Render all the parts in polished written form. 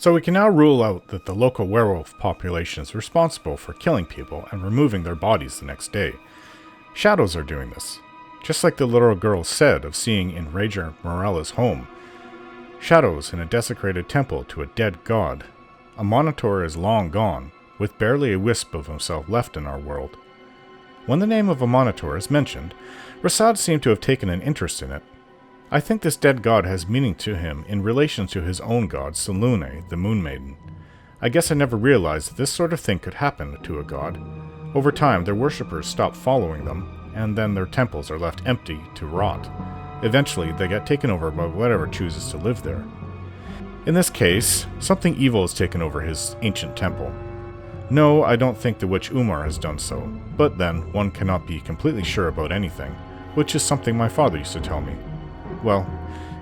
So we can now rule out that the local werewolf population is responsible for killing people and removing their bodies the next day. Shadows are doing this, just like the little girl said of seeing in Ranger Morella's home. Shadows in a desecrated temple to a dead god. A Monitor is long gone, with barely a wisp of himself left in our world. When the name of a Monitor is mentioned, Rasad seemed to have taken an interest in it. I think this dead god has meaning to him in relation to his own god, Selûne, the Moon Maiden. I guess I never realized that this sort of thing could happen to a god. Over time, their worshippers stop following them, and then their temples are left empty to rot. Eventually, they get taken over by whatever chooses to live there. In this case, something evil has taken over his ancient temple. No, I don't think the witch Umar has done so, but then one cannot be completely sure about anything, which is something my father used to tell me. Well,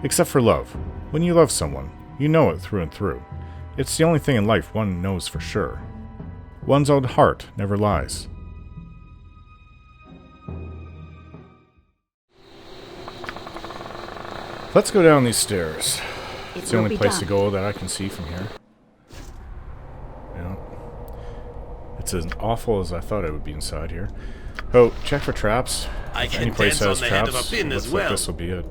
except for love. When you love someone, you know it through and through. It's the only thing in life one knows for sure. One's own heart never lies. Let's go down these stairs. It's the only place to go that I can see from here. Yeah. It's as awful as I thought it would be inside here. Oh, check for traps. If any place has traps, looks like this will be it.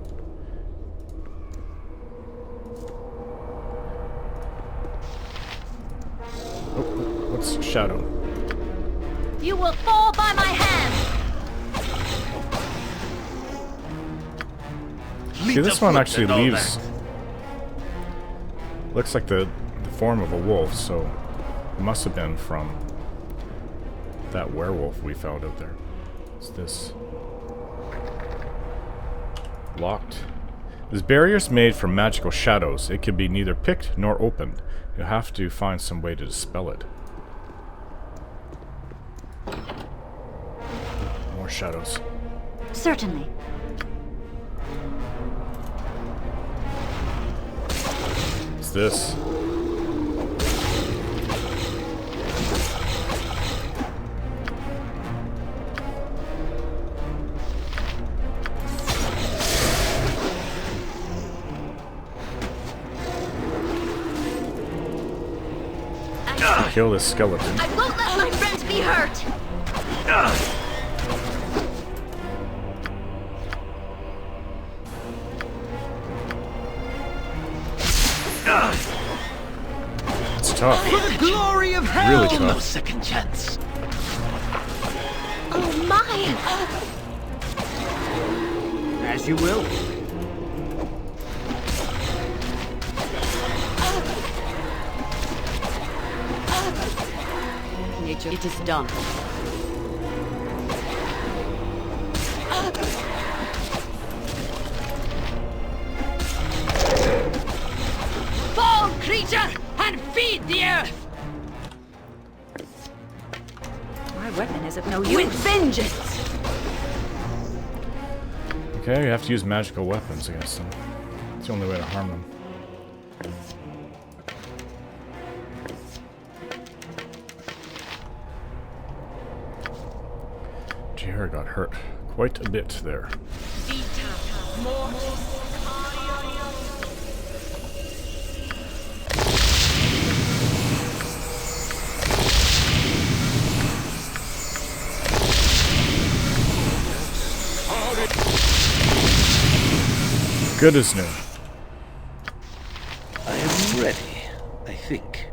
Oh, what's Shadow? You will fall by my hand! See, this one actually leaves... Looks like the form of a wolf, so it must have been from that werewolf we found out there. What's this? Locked. This barrier is made from magical shadows. It can be neither picked nor opened. You'll have to find some way to dispel it. More shadows. Certainly. What's this? Kill this skeleton. I won't let my friends be hurt! It's tough. For the glory of hell! Really tough. No second chance. Oh my! As you will. Nature, it is done. Fall, creature, and feed the earth! My weapon is of no use. With vengeance! Okay, you have to use magical weapons against them. It's the only way to harm them. Jihar got hurt quite a bit there. Good as new. I am ready, I think.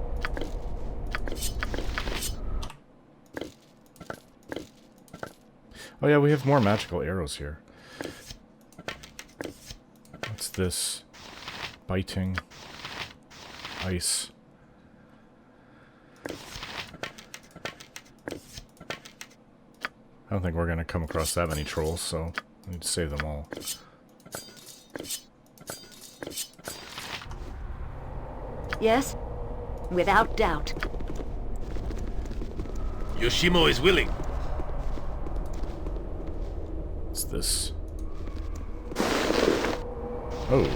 Oh yeah, we have more magical arrows here. What's this? Biting. Ice. I don't think we're going to come across that many trolls, so I need to save them all. Yes? Without doubt. Yoshimo is willing. What's this? Oh.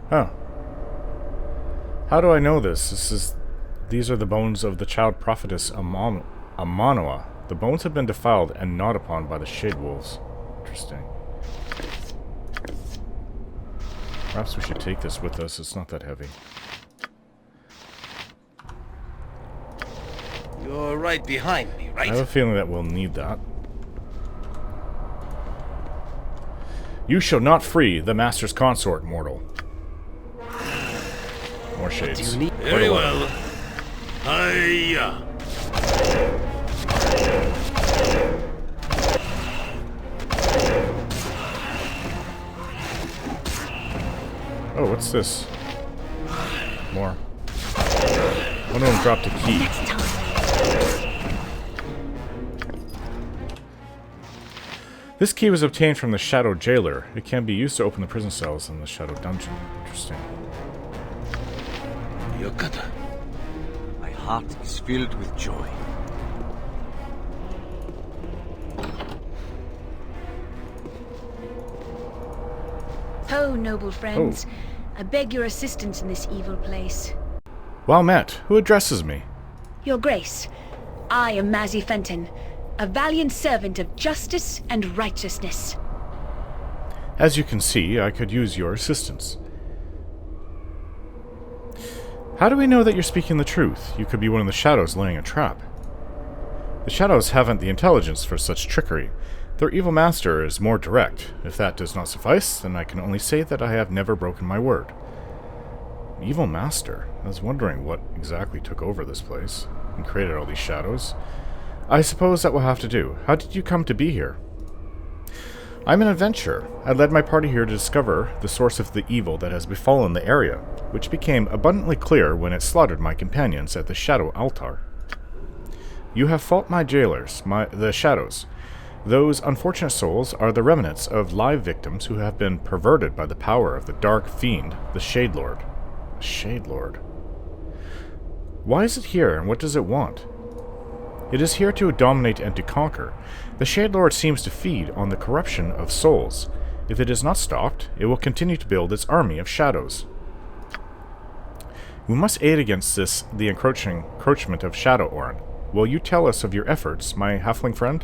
Huh. How do I know this? These are the bones of the child prophetess Amanoa. The bones have been defiled and gnawed upon by the Shade Wolves. Interesting. Perhaps we should take this with us. It's not that heavy. You're right behind me, right? I have a feeling that we'll need that. You shall not free the Master's consort, mortal. More shades. Very well. Hiya! Oh, what's this? More. One of them dropped a key. This key was obtained from the Shadow Jailer. It can be used to open the prison cells in the Shadow Dungeon. Interesting. Yokata. My heart is filled with joy. Ho, noble friends. I beg your assistance in this evil place. Well met. Who addresses me? Your Grace, I am Mazzy Fenton, a valiant servant of justice and righteousness. As you can see, I could use your assistance. How do we know that you're speaking the truth? You could be one of the Shadows laying a trap. The Shadows haven't the intelligence for such trickery. Their evil master is more direct. If that does not suffice, then I can only say that I have never broken my word. Evil master? I was wondering what exactly took over this place and created all these shadows. I suppose that will have to do. How did you come to be here? I'm an adventurer. I led my party here to discover the source of the evil that has befallen the area, which became abundantly clear when it slaughtered my companions at the Shadow Altar. You have fought my jailers, the Shadows. Those unfortunate souls are the remnants of live victims who have been perverted by the power of the dark fiend, the Shade Lord. Shade Lord. Why is it here, and what does it want? It is here to dominate and to conquer. The Shade Lord seems to feed on the corruption of souls. If it is not stopped, it will continue to build its army of shadows. We must aid against the encroachment of Shadow Orin. Will you tell us of your efforts, my halfling friend?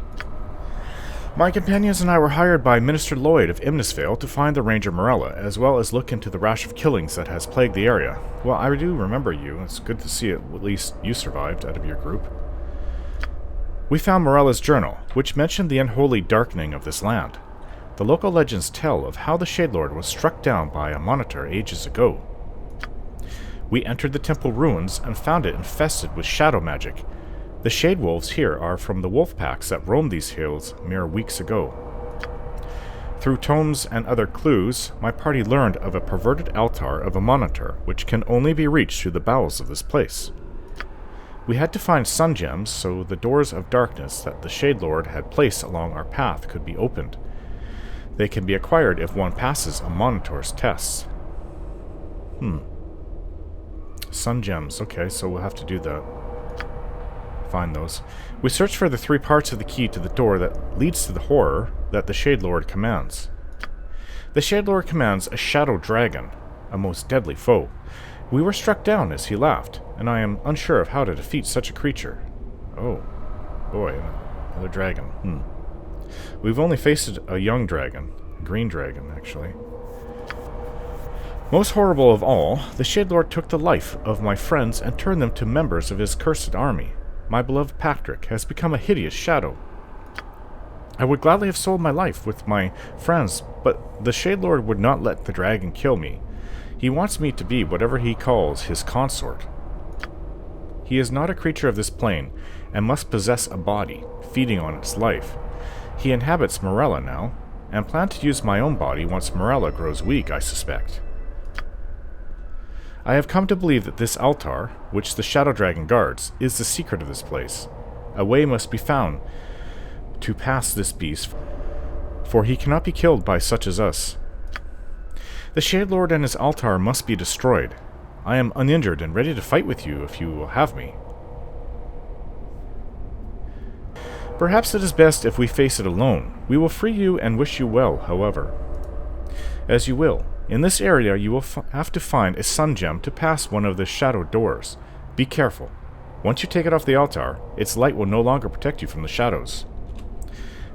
My companions and I were hired by Minister Lloyd of Imnisvale to find the Ranger Morella, as well as look into the rash of killings that has plagued the area. Well, I do remember you. It's good to see at least you survived out of your group. We found Morella's journal, which mentioned the unholy darkening of this land. The local legends tell of how the Shade Lord was struck down by a monitor ages ago. We entered the temple ruins and found it infested with shadow magic. The Shade Wolves here are from the wolf packs that roamed these hills mere weeks ago. Through tomes and other clues, my party learned of a perverted altar of a monitor, which can only be reached through the bowels of this place. We had to find sun gems so the doors of darkness that the Shade Lord had placed along our path could be opened. They can be acquired if one passes a monitor's tests. Sun gems. Okay, so we'll have to do that. Find those. We search for the 3 parts of the key to the door that leads to the horror that the Shade Lord commands. The Shade Lord commands a shadow dragon, a most deadly foe. We were struck down as he laughed, and I am unsure of how to defeat such a creature. Oh, boy, another dragon. We've only faced a young dragon, a green dragon, actually. Most horrible of all, the Shade Lord took the life of my friends and turned them to members of his cursed army. My beloved Patrick has become a hideous shadow. I would gladly have sold my life with my friends, but the Shade Lord would not let the dragon kill me. He wants me to be whatever he calls his consort. He is not a creature of this plane, and must possess a body, feeding on its life. He inhabits Morella now, and plans to use my own body once Morella grows weak, I suspect. I have come to believe that this altar, which the Shadow Dragon guards, is the secret of this place. A way must be found to pass this beast, for he cannot be killed by such as us. The Shade Lord and his altar must be destroyed. I am uninjured and ready to fight with you if you will have me. Perhaps it is best if we face it alone. We will free you and wish you well, however. As you will. In this area, you will have to find a sun gem to pass one of the shadow doors. Be careful. Once you take it off the altar, its light will no longer protect you from the shadows.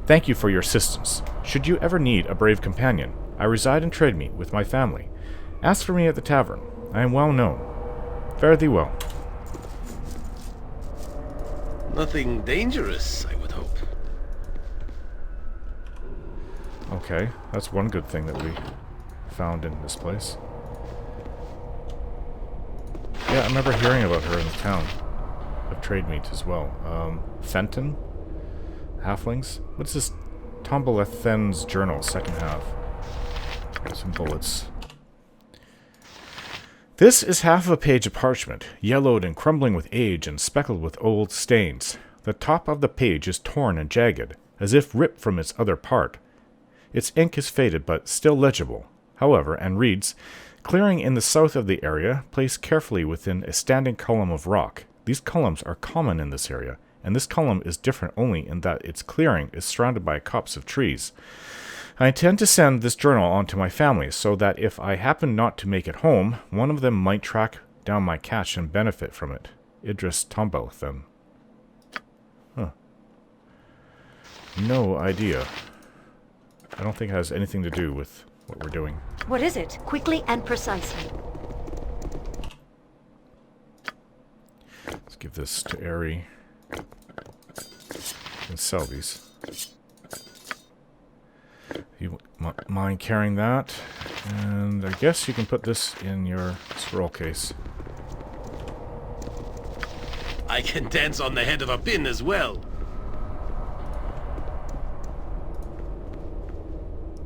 Thank you for your assistance. Should you ever need a brave companion, I reside in Trademeet with my family. Ask for me at the tavern. I am well known. Fare thee well. Nothing dangerous, I would hope. Okay, that's one good thing that we found in this place. Yeah, I remember hearing about her in the town of trade meat as well. Fenton? Halflings? What's this? Tombalethen's journal, second half. Some bullets. This is half of a page of parchment, yellowed and crumbling with age and speckled with old stains. The top of the page is torn and jagged, as if ripped from its other part. Its ink is faded but still legible, however, and reads, "Clearing in the south of the area, placed carefully within a standing column of rock. These columns are common in this area, and this column is different only in that its clearing is surrounded by a copse of trees. I intend to send this journal on to my family, so that if I happen not to make it home, one of them might track down my cache and benefit from it. Idris Tombalethen." Huh. No idea. I don't think it has anything to do with what we're doing. What is it? Quickly and precisely. Let's give this to Ari. And sell these. You mind carrying that? And I guess you can put this in your scroll case. I can dance on the head of a pin as well.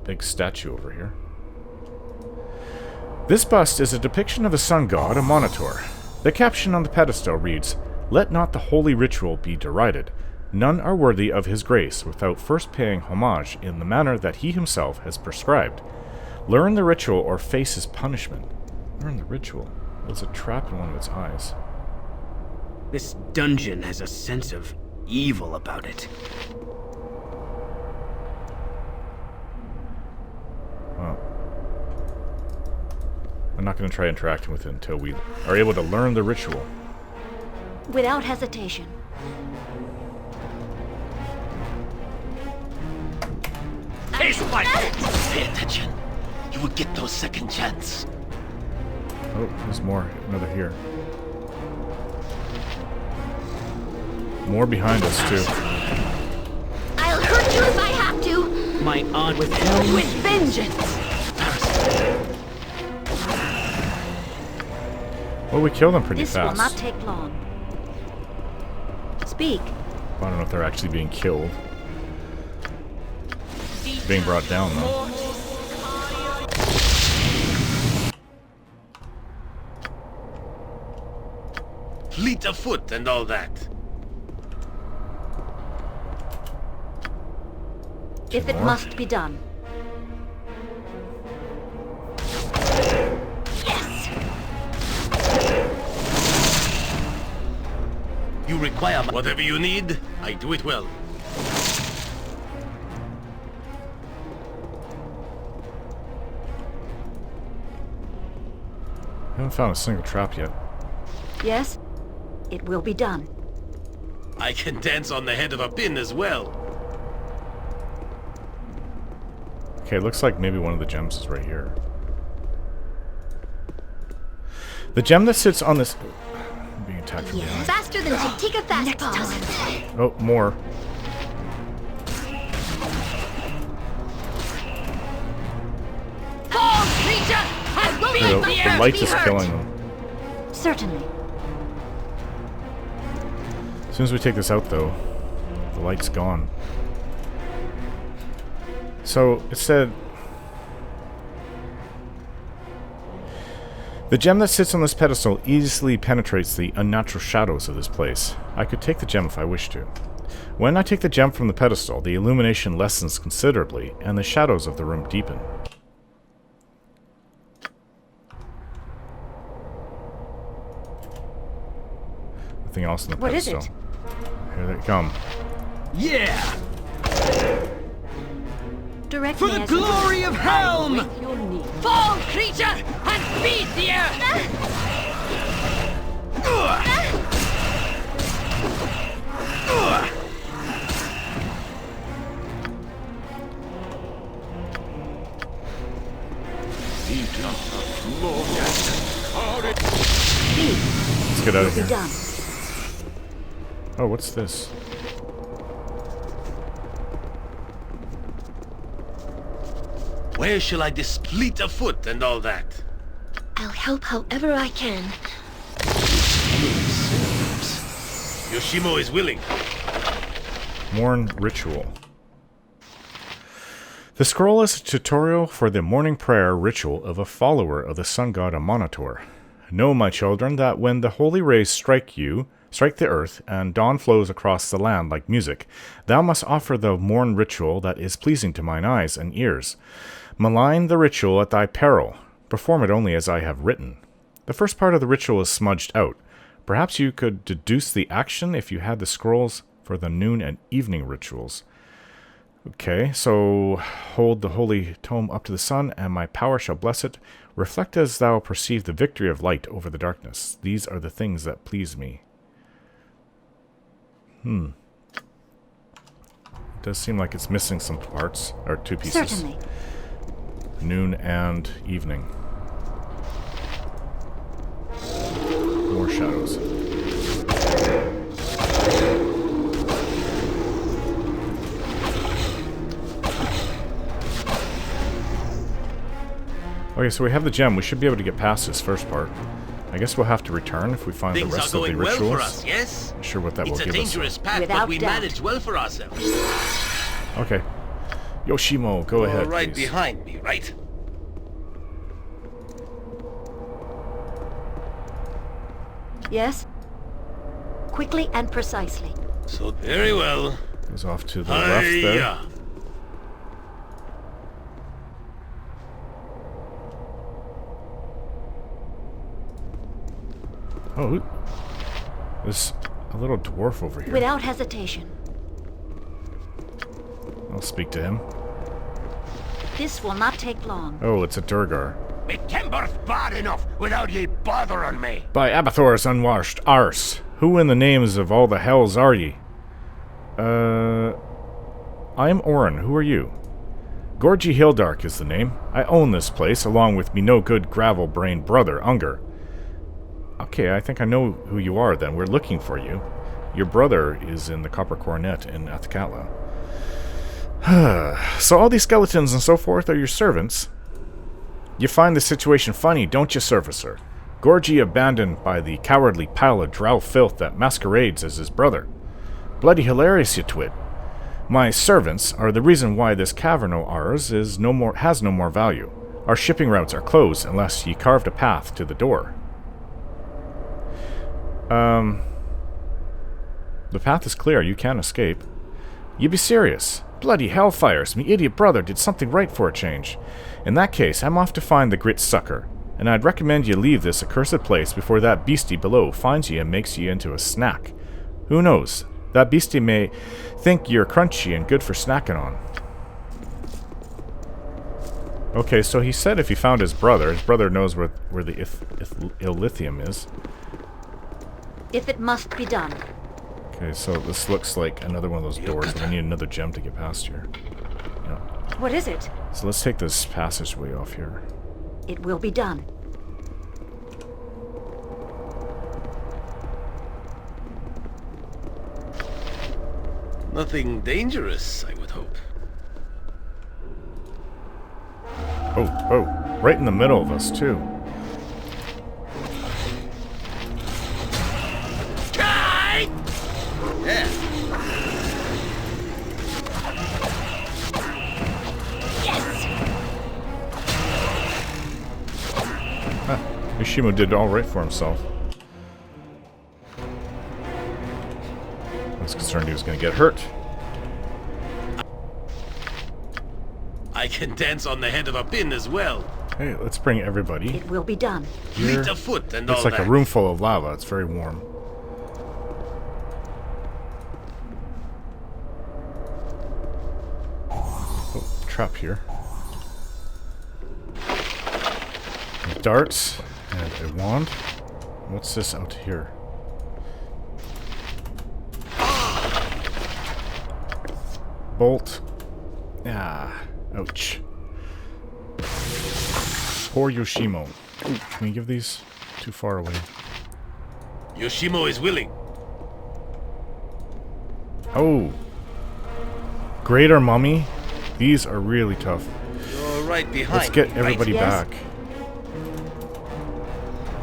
Big statue over here. This bust is a depiction of a sun god, a monitor. The caption on the pedestal reads, "Let not the holy ritual be derided. None are worthy of his grace without first paying homage in the manner that he himself has prescribed. Learn the ritual or face his punishment." Learn the ritual. There's a trap in one of its eyes. This dungeon has a sense of evil about it. Well, I'm not going to try interacting with it until we are able to learn the ritual. Without hesitation. Pay attention. You will get no second chance. Oh, there's more. Another here. More behind us, too. I'll hurt you if I have to. My aunt with hell. With vengeance. Well, we killed them pretty This fast. will not take long. Speak. I don't know if they're actually being killed. Being brought down, though. Fleet of foot and all that. If it more? must be done. You require whatever you need, I do it well. I haven't found a single trap yet. Yes, it will be done. I can dance on the head of a pin as well. Okay, it looks like maybe one of the gems is right here. The gem that sits on this... I'm being attacked from behind. Faster than Chitika Fast Paws. Oh, more. The light is killing them. Certainly. As soon as we take this out, though, the light's gone. So, it said... The gem that sits on this pedestal easily penetrates the unnatural shadows of this place. I could take the gem if I wished to. When I take the gem from the pedestal, the illumination lessens considerably, and the shadows of the room deepen. Nothing else in the What is pedestal. it? Here they come. Yeah! Direct For me the as you glory of Helm! with your knee. Fall, creature, and beat the earth! Let's get out of Be here. done. Oh, what's this? Where shall I fleet of foot and all that? I'll help however I can. Yoshimo is willing. Morn Ritual. The scroll is a tutorial for the morning prayer ritual of a follower of the sun god Amanator. Know, my children, that when the holy rays strike the earth, and dawn flows across the land like music, thou must offer the morn ritual that is pleasing to mine eyes and ears. Malign the ritual at thy peril. Perform it only as I have written. The first part of the ritual is smudged out. Perhaps you could deduce the action if you had the scrolls for the noon and evening rituals. Okay, so hold the holy tome up to the sun, and my power shall bless it. Reflect as thou perceive the victory of light over the darkness. These are the things that please me. It does seem like it's missing some parts, or two pieces. Certainly. Noon and evening. More shadows. Okay, so we have the gem. We should be able to get past this first part. I guess we'll have to return if we find Things the rest are of the going well rituals. for us, yes? Not sure what that It's will a give dangerous us. path, Without but we doubt. manage well for ourselves. Okay. Yoshimo, go ahead, You're right please. behind me, right? Yes? Quickly and precisely. So very well. Goes off to the left there. Hiya. Oh, there's a little dwarf over here. Without hesitation. I'll speak to him. This will not take long. Oh, it's a Durgar. Me timber's bad enough without ye bothering me. By Abathor's unwashed arse, who in the names of all the hells are ye? I am Orin. Who are you? Gorgie Hildark is the name. I own this place, along with me no-good gravel-brained brother, Unger. Okay, I think I know who you are then. We're looking for you. Your brother is in the Copper Coronet in Athkatla. So all these skeletons and so forth are your servants? You find the situation funny, don't you, Surfacer? Gorgie abandoned by the cowardly pile of drow filth that masquerades as his brother. Bloody hilarious, you twit. My servants are the reason why this cavern o' ours has no more value. Our shipping routes are closed unless ye carved a path to the door. The path is clear, you can't escape. You be serious. Bloody hellfires, me idiot brother did something right for a change. In that case, I'm off to find the grit sucker, and I'd recommend you leave this accursed place before that beastie below finds you and makes you into a snack. Who knows? That beastie may think you're crunchy and good for snacking on. Okay, so he said if he found his brother knows where the Illithium is. If it must be done. Okay, so this looks like another one of those doors, but I need another gem to get past here. Yeah. What is it? So let's take this passageway off here. It will be done. Nothing dangerous, I would hope. Oh, right in the middle of us, too. Yeah. Yoshimo did all right for himself. I was concerned he was going to get hurt. I can dance on the head of a pin as well. Hey, let's bring everybody. It will be done. Fleet of foot and all It's like that. a room full of lava. It's very warm. Oh, trap here. Darts and a wand. What's this out here? Bolt. Ah, ouch. Poor Yoshimo. Ooh, can we give these? Too far away. Yoshimo is willing. Oh. Greater Mummy. These are really tough. You're right behind. Let's get me, everybody right? back.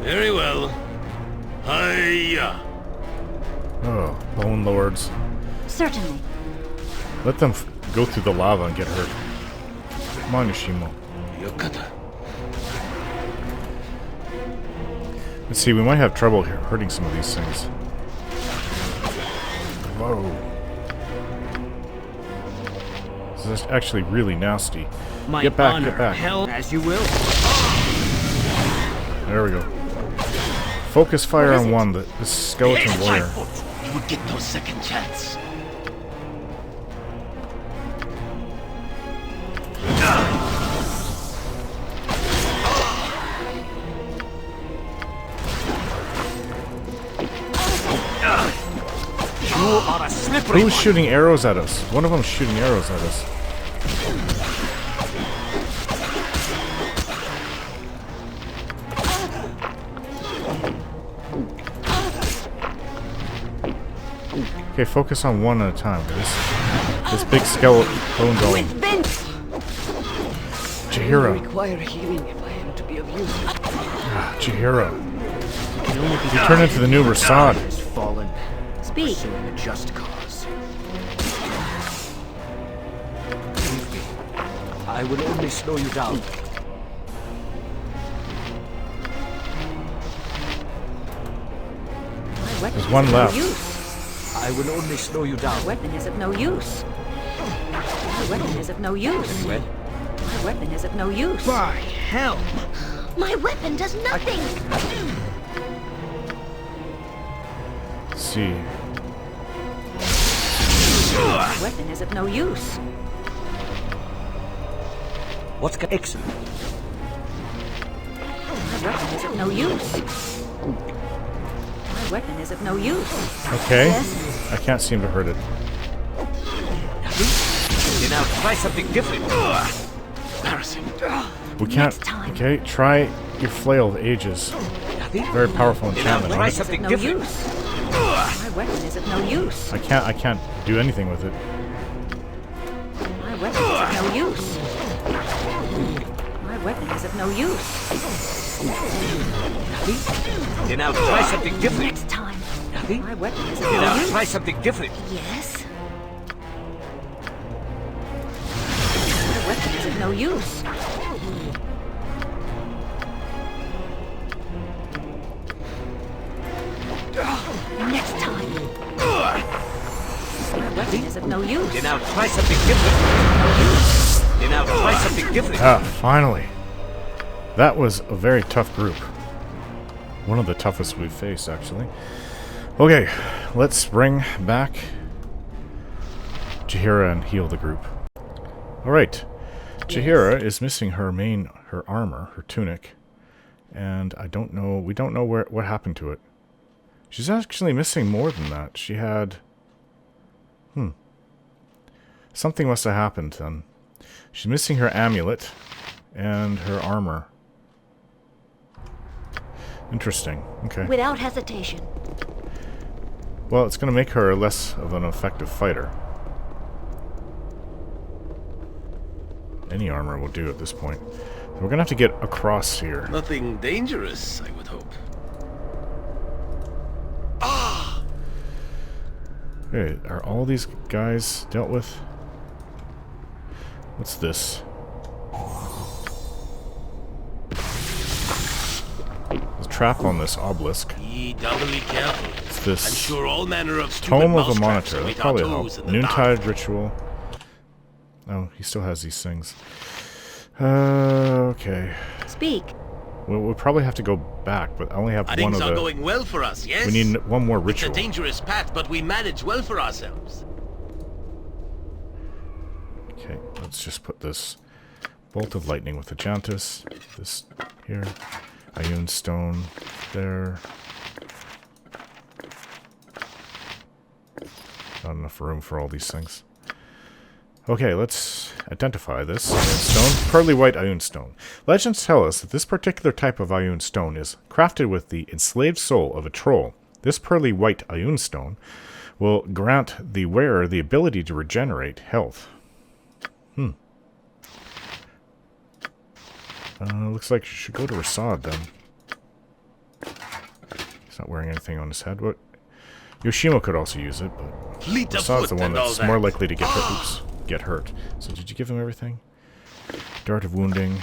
Very well. Hiya. Oh, Bone Lords. Certainly. Let them go through the lava and get hurt. Come on, Yoshimo. Yokata. Let's see, we might have trouble hurting some of these things. Whoa. This is actually really nasty. My Get back, honor, get back. Hell, as you will. There we go. Focus fire on one, the skeleton It's my warrior. foot. You would get no second chance. You are a slippery Who's one. shooting arrows at us? One of them's shooting arrows at us. Okay, focus on one at a time, guys. This big skeleton bone golem. Vince! Chihira. Require healing if I am to be of use. Chihira. Can only be You turn into the new Rasad. has fallen, Speak. pursuing a just cause. Leave me. I will only slow you down. My weapon There's one is of left. no use. I will only slow you down. My weapon is of no use. My weapon is of no use. Well, My weapon is of no use. By hell! My weapon does nothing. Let's see. My weapon is of no use. what's excellent? My weapon is of no use. My weapon is of no use. Okay. Yes? I can't seem to hurt it. Then now try something different. Embarrassing. We can't. Next time. Okay, try your flail of ages. Very powerful enchantment. Try Right? It's of something no different. use. My weapon is of no use. I can't do anything with it. My weapon is of no use. My weapon is of no use. Then now try something different. Next time. My weapon is of Then no now use. try something different. Yes? My weapon is of no use. Next time. My weapon is of no use. Then now try something different. Then now try something different. Ah, finally. That was a very tough group. One of the toughest we've faced, actually. Okay, let's bring back Chihira and heal the group. Alright. Chihira is missing her armor, her tunic. And we don't know what happened to it. She's actually missing more than that. She had... Something must have happened then. She's missing her amulet and her armor. Interesting. Okay. Without hesitation. Well, it's going to make her less of an effective fighter. Any armor will do at this point. We're going to have to get across here. Nothing dangerous, I would hope. Okay, are all these guys dealt with? What's this? There's a trap on this obelisk. Be doubly careful. It's this I'm sure all manner of stupid Tome of a mousetraps Monitor. await That'll our probably toes help. in the dark. Noontide Ritual. Oh, he still has these things. Okay. Speak. We'll probably have to go back, but I only have one Things of are the... going well for us, yes? We need one more It's a ritual. dangerous path, but we manage well for ourselves. Okay, let's just put this Bolt of Lightning with Ajantis. This here. Ioun Stone there. Not enough room for all these things. Okay, let's identify this Ioun stone. Pearly white Ioun stone. Legends tell us that this particular type of Ioun stone is crafted with the enslaved soul of a troll. This pearly white Ioun stone will grant the wearer the ability to regenerate health. Looks like you should go to Rasad then. He's not wearing anything on his head. What? Yoshimo could also use it, but Fleet of Rasad's foot the one and all that's that. more likely to get hurt. Oops, get hurt. So did you give him everything? Dart of wounding.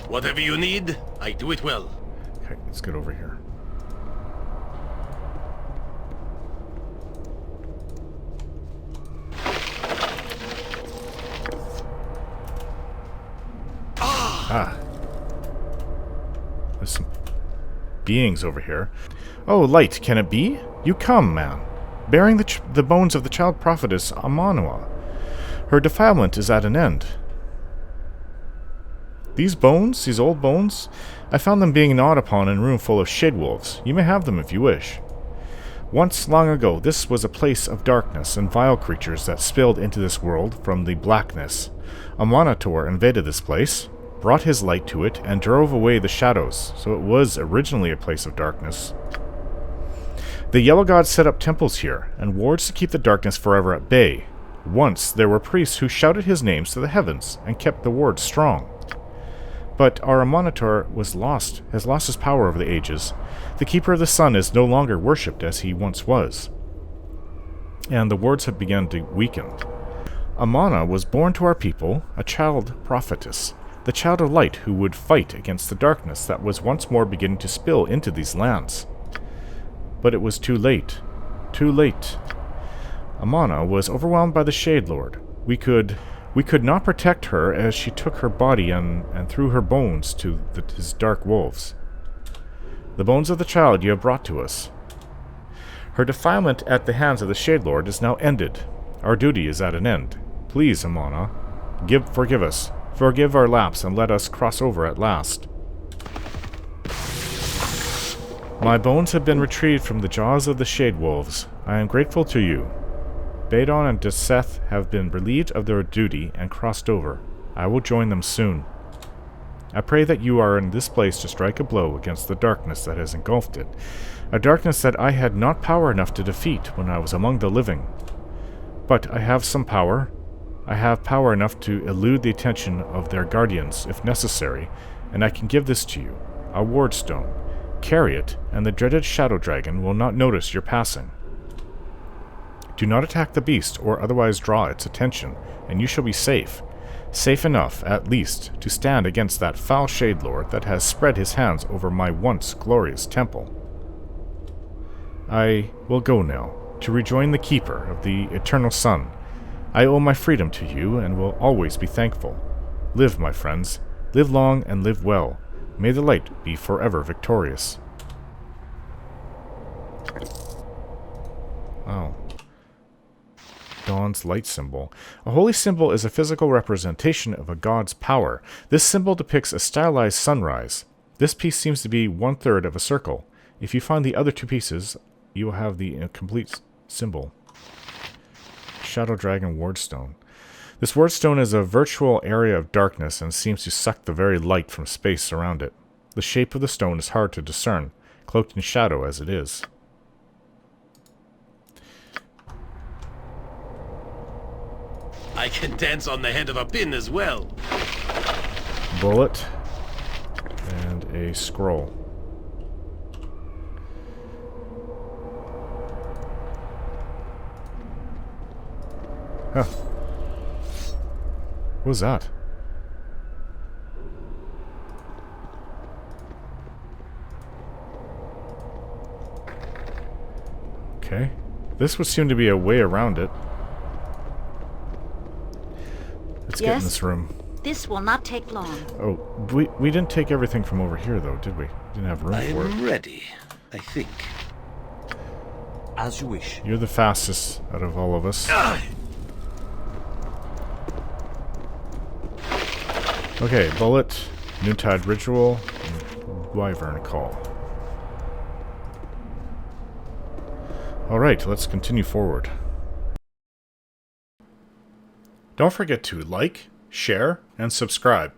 Whatever you need, I do it well. Okay, let's get over here. Ah. There's some beings over here. Oh, light, can it be? You come, man. Bearing the bones of the child prophetess Amanua. Her defilement is at an end. These bones, these old bones, I found them being gnawed upon in a room full of shade wolves. You may have them if you wish. Once, long ago, this was a place of darkness and vile creatures that spilled into this world from the blackness. Amanator invaded this place, brought his light to it, and drove away the shadows, so it was originally a place of darkness. The Yellow Gods set up temples here, and wards to keep the darkness forever at bay. Once, there were priests who shouted his names to the heavens, and kept the wards strong. But our Amanator has lost his power over the ages. The Keeper of the Sun is no longer worshipped as he once was, and the wards have begun to weaken. Amana was born to our people, a child prophetess, the child of light who would fight against the darkness that was once more beginning to spill into these lands. But it was too late. Too late. Amana was overwhelmed by the Shade Lord. We could not protect her as she took her body and threw her bones to his dark wolves. The bones of the child you have brought to us. Her defilement at the hands of the Shade Lord is now ended. Our duty is at an end. Please, Amana, forgive us. Forgive our lapse and let us cross over at last. My bones have been retrieved from the jaws of the Shade Wolves. I am grateful to you. Badon and Deseth have been relieved of their duty and crossed over. I will join them soon. I pray that you are in this place to strike a blow against the darkness that has engulfed it, a darkness that I had not power enough to defeat when I was among the living. But I have some power. I have power enough to elude the attention of their guardians, if necessary, and I can give this to you, a ward stone. Carry it, and the dreaded Shadow Dragon will not notice your passing. Do not attack the beast, or otherwise draw its attention, and you shall be safe. Safe enough, at least, to stand against that foul Shade Lord that has spread his hands over my once glorious temple. I will go now, to rejoin the Keeper of the Eternal Sun. I owe my freedom to you, and will always be thankful. Live, my friends. Live long and live well. May the light be forever victorious. Oh. Dawn's light symbol. A holy symbol is a physical representation of a god's power. This symbol depicts a stylized sunrise. This piece seems to be 1/3 of a circle. If you find the other two pieces, you will have the complete symbol. Shadow Dragon Wardstone. This wardstone is a virtual area of darkness and seems to suck the very light from space around it. The shape of the stone is hard to discern, cloaked in shadow as it is. I can dance on the head of a pin as well. Bullet. And a scroll. Huh. What was that? Okay. This would seem to be a way around it. Let's get in this room. This will not take long. Oh, we didn't take everything from over here, though, did we? Didn't have room for it. I'm ready, I think. As you wish. You're the fastest out of all of us. Okay, Bullet, Noontide Ritual, and Wyvern Call. Alright, let's continue forward. Don't forget to like, share, and subscribe.